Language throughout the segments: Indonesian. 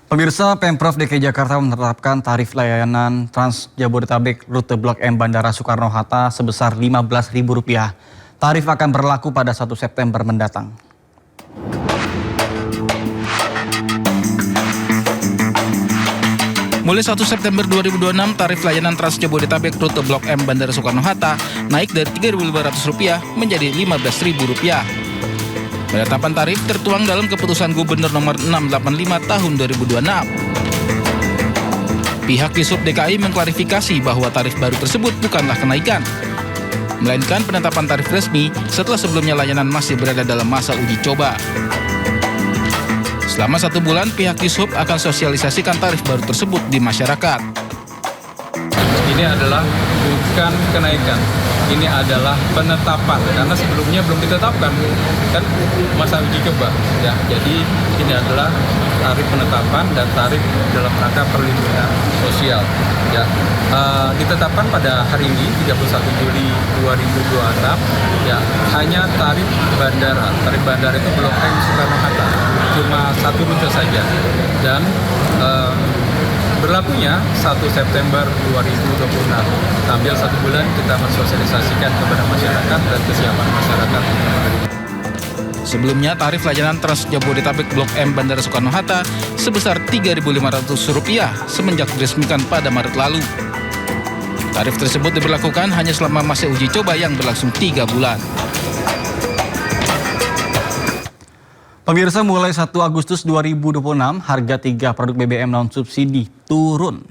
Pemirsa, Pemprov DKI Jakarta menetapkan tarif layanan Trans Jabodetabek rute Blok M Bandara Soekarno-Hatta sebesar Rp15.000. Tarif akan berlaku pada 1 September mendatang. Mulai 1 September 2026, tarif layanan Trans Jabodetabek rute Blok M Bandara Soekarno-Hatta naik dari Rp3.500 menjadi Rp15.000. Penetapan tarif tertuang dalam Keputusan Gubernur Nomor 685 Tahun 2026. Pihak Disub DKI mengklarifikasi bahwa tarif baru tersebut bukanlah kenaikan, melainkan penetapan tarif resmi setelah sebelumnya layanan masih berada dalam masa uji coba. Selama 1 bulan, pihak Disub akan sosialisasikan tarif baru tersebut di masyarakat. Ini adalah bukan kenaikan, ini adalah penetapan, karena sebelumnya belum ditetapkan, kan masa uji coba. Ya, jadi ini adalah tarif penetapan dan tarif dalam rangka perlindungan sosial. Ya, ditetapkan pada hari ini 31 Juli 2026. Ya, hanya tarif bandara. Tarif bandara itu Blok M Soekarno-Hatta, cuma 1 rute saja, dan berlakunya 1 September 2026. Sambil 1 bulan kita mensosialisasikan kepada masyarakat dan kesiapan masyarakat. Sebelumnya, tarif layanan Trans Jabodetabek Blok M Bandara Soekarno-Hatta sebesar Rp3.500 semenjak diresmikan pada Maret lalu. Tarif tersebut diberlakukan hanya selama masa uji coba yang berlangsung 3 bulan. Pemirsa, mulai 1 Agustus 2026, harga 3 produk BBM non-subsidi turun.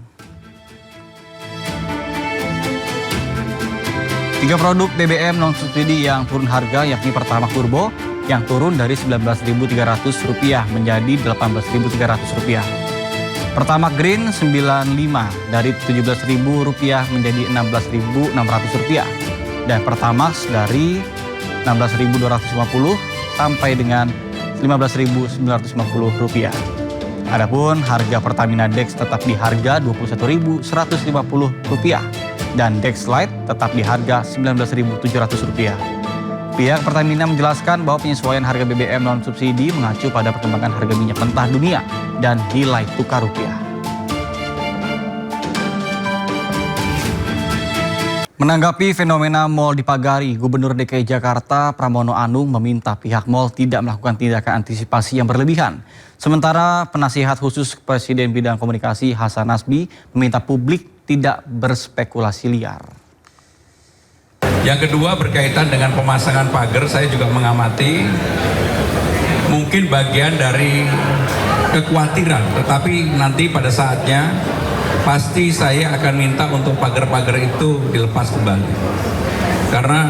3 produk BBM non-subsidi yang turun harga yakni Pertamax Turbo yang turun dari Rp19.300 menjadi Rp18.300. Pertamax Green 95 dari Rp17.000 menjadi Rp16.600. Dan Pertamax dari Rp16.250 sampai dengan Rp15.950. Adapun harga Pertamina Dex tetap di harga Rp21.150 dan Dex Lite tetap di harga Rp19.700. Pihak Pertamina menjelaskan bahwa penyesuaian harga BBM non-subsidi mengacu pada perkembangan harga minyak mentah dunia dan nilai tukar rupiah. Menanggapi fenomena mal dipagari, Gubernur DKI Jakarta Pramono Anung meminta pihak mal tidak melakukan tindakan antisipasi yang berlebihan. Sementara penasihat khusus Presiden Bidang Komunikasi Hasan Nasbi meminta publik tidak berspekulasi liar. Yang kedua berkaitan dengan pemasangan pagar, saya juga mengamati mungkin bagian dari kekhawatiran, tetapi nanti pada saatnya pasti saya akan minta untuk pagar-pagar itu dilepas kembali. Karena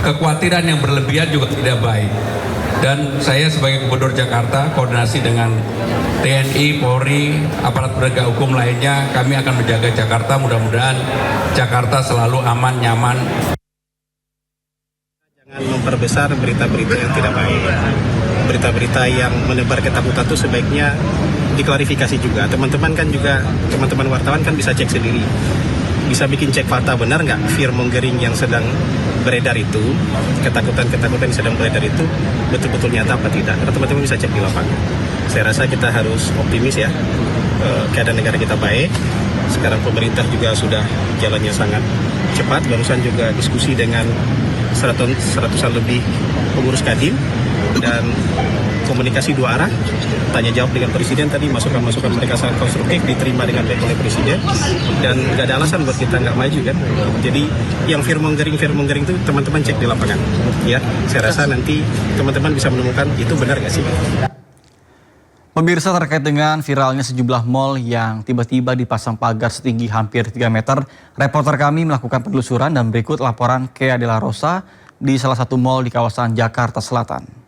kekhawatiran yang berlebihan juga tidak baik. Dan saya sebagai Gubernur Jakarta, koordinasi dengan TNI, Polri, aparat penegak hukum lainnya, kami akan menjaga Jakarta. Mudah-mudahan Jakarta selalu aman, nyaman. Jangan memperbesar berita-berita yang tidak baik. Berita-berita yang menebar ketakutan itu sebaiknya diklarifikasi juga. Teman-teman kan juga, teman-teman wartawan kan bisa cek sendiri. Bisa bikin cek fakta, benar nggak fear mongering yang sedang beredar itu, ketakutan-ketakutan yang sedang beredar itu betul-betul nyata apa tidak. Karena teman-teman bisa cek di lapangan. Saya rasa kita harus optimis ya, keadaan negara kita baik. Sekarang pemerintah juga sudah jalannya sangat cepat. Barusan juga diskusi dengan seratusan lebih pengurus Kadin dan komunikasi 2 arah, tanya jawab dengan Presiden tadi, masukan-masukan mereka sangat konstruktif, diterima dengan baik oleh Presiden, dan nggak ada alasan buat kita nggak maju kan. Jadi yang fear mongering itu teman-teman cek di lapangan ya. Saya rasa nanti teman-teman bisa menemukan itu benar nggak sih. Pemirsa, terkait dengan viralnya sejumlah mal yang tiba-tiba dipasang pagar setinggi hampir 3 meter, reporter kami melakukan penelusuran dan berikut laporan Kea de la Rosa di salah satu mal di kawasan Jakarta Selatan.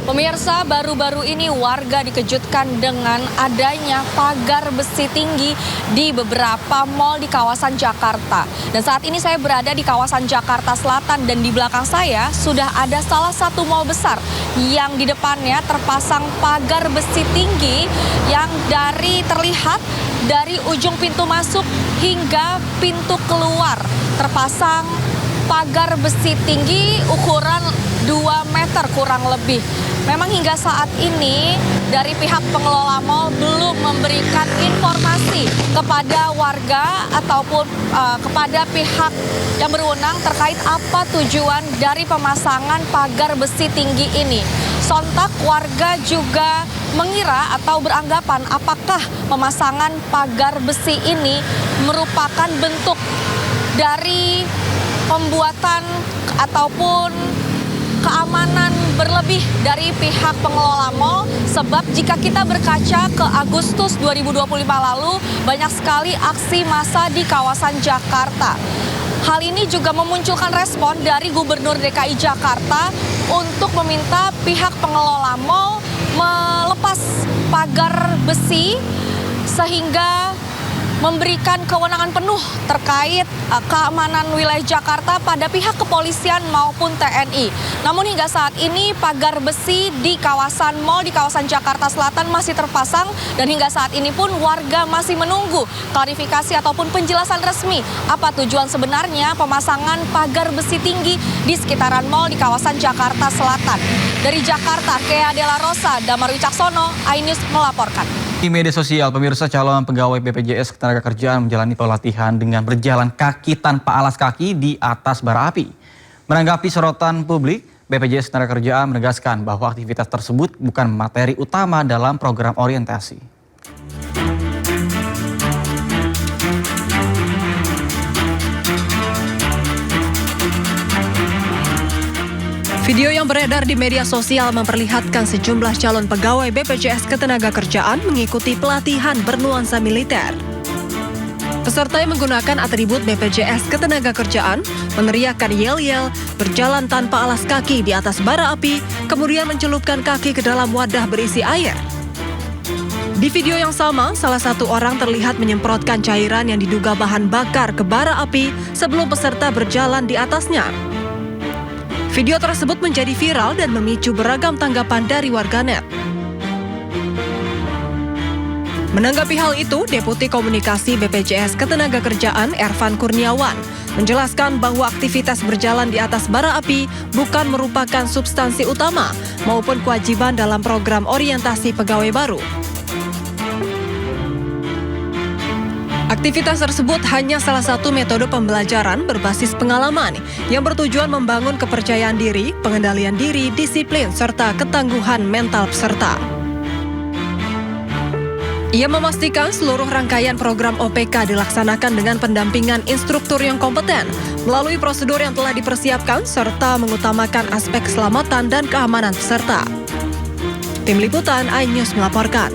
Pemirsa, baru-baru ini warga dikejutkan dengan adanya pagar besi tinggi di beberapa mal di kawasan Jakarta. Dan saat ini saya berada di kawasan Jakarta Selatan dan di belakang saya sudah ada salah satu mal besar yang di depannya terpasang pagar besi tinggi yang terlihat dari ujung pintu masuk hingga pintu keluar. Terpasang pagar besi tinggi ukuran 2 meter kurang lebih. Memang hingga saat ini dari pihak pengelola mal belum memberikan informasi kepada warga ataupun kepada pihak yang berwenang terkait apa tujuan dari pemasangan pagar besi tinggi ini. Sontak warga juga mengira atau beranggapan apakah pemasangan pagar besi ini merupakan bentuk dari pembuatan ataupun keamanan berlebih dari pihak pengelola mal, sebab jika kita berkaca ke Agustus 2025 lalu banyak sekali aksi massa di kawasan Jakarta. Hal ini juga memunculkan respon dari Gubernur DKI Jakarta untuk meminta pihak pengelola mal melepas pagar besi sehingga memberikan kewenangan penuh terkait keamanan wilayah Jakarta pada pihak kepolisian maupun TNI. Namun hingga saat ini pagar besi di kawasan mal di kawasan Jakarta Selatan masih terpasang dan hingga saat ini pun warga masih menunggu klarifikasi ataupun penjelasan resmi apa tujuan sebenarnya pemasangan pagar besi tinggi di sekitaran mal di kawasan Jakarta Selatan. Dari Jakarta, Kea Dela Rosa, Damar Wicaksono, iNews melaporkan. Di media sosial, pemirsa calon pegawai BPJS Ketenagakerjaan menjalani pelatihan dengan berjalan kaki tanpa alas kaki di atas bara api. Menanggapi sorotan publik, BPJS Ketenagakerjaan menegaskan bahwa aktivitas tersebut bukan materi utama dalam program orientasi. Video yang beredar di media sosial memperlihatkan sejumlah calon pegawai BPJS Ketenagakerjaan mengikuti pelatihan bernuansa militer. Peserta yang menggunakan atribut BPJS Ketenagakerjaan meneriakkan yel-yel, berjalan tanpa alas kaki di atas bara api, kemudian mencelupkan kaki ke dalam wadah berisi air. Di video yang sama, salah satu orang terlihat menyemprotkan cairan yang diduga bahan bakar ke bara api sebelum peserta berjalan di atasnya. Video tersebut menjadi viral dan memicu beragam tanggapan dari warganet. Menanggapi hal itu, Deputi Komunikasi BPJS Ketenagakerjaan Ervan Kurniawan menjelaskan bahwa aktivitas berjalan di atas bara api bukan merupakan substansi utama maupun kewajiban dalam program orientasi pegawai baru. Aktivitas tersebut hanya salah satu metode pembelajaran berbasis pengalaman yang bertujuan membangun kepercayaan diri, pengendalian diri, disiplin, serta ketangguhan mental peserta. Ia memastikan seluruh rangkaian program OPK dilaksanakan dengan pendampingan instruktur yang kompeten, melalui prosedur yang telah dipersiapkan, serta mengutamakan aspek keselamatan dan keamanan peserta. Tim Liputan iNews melaporkan.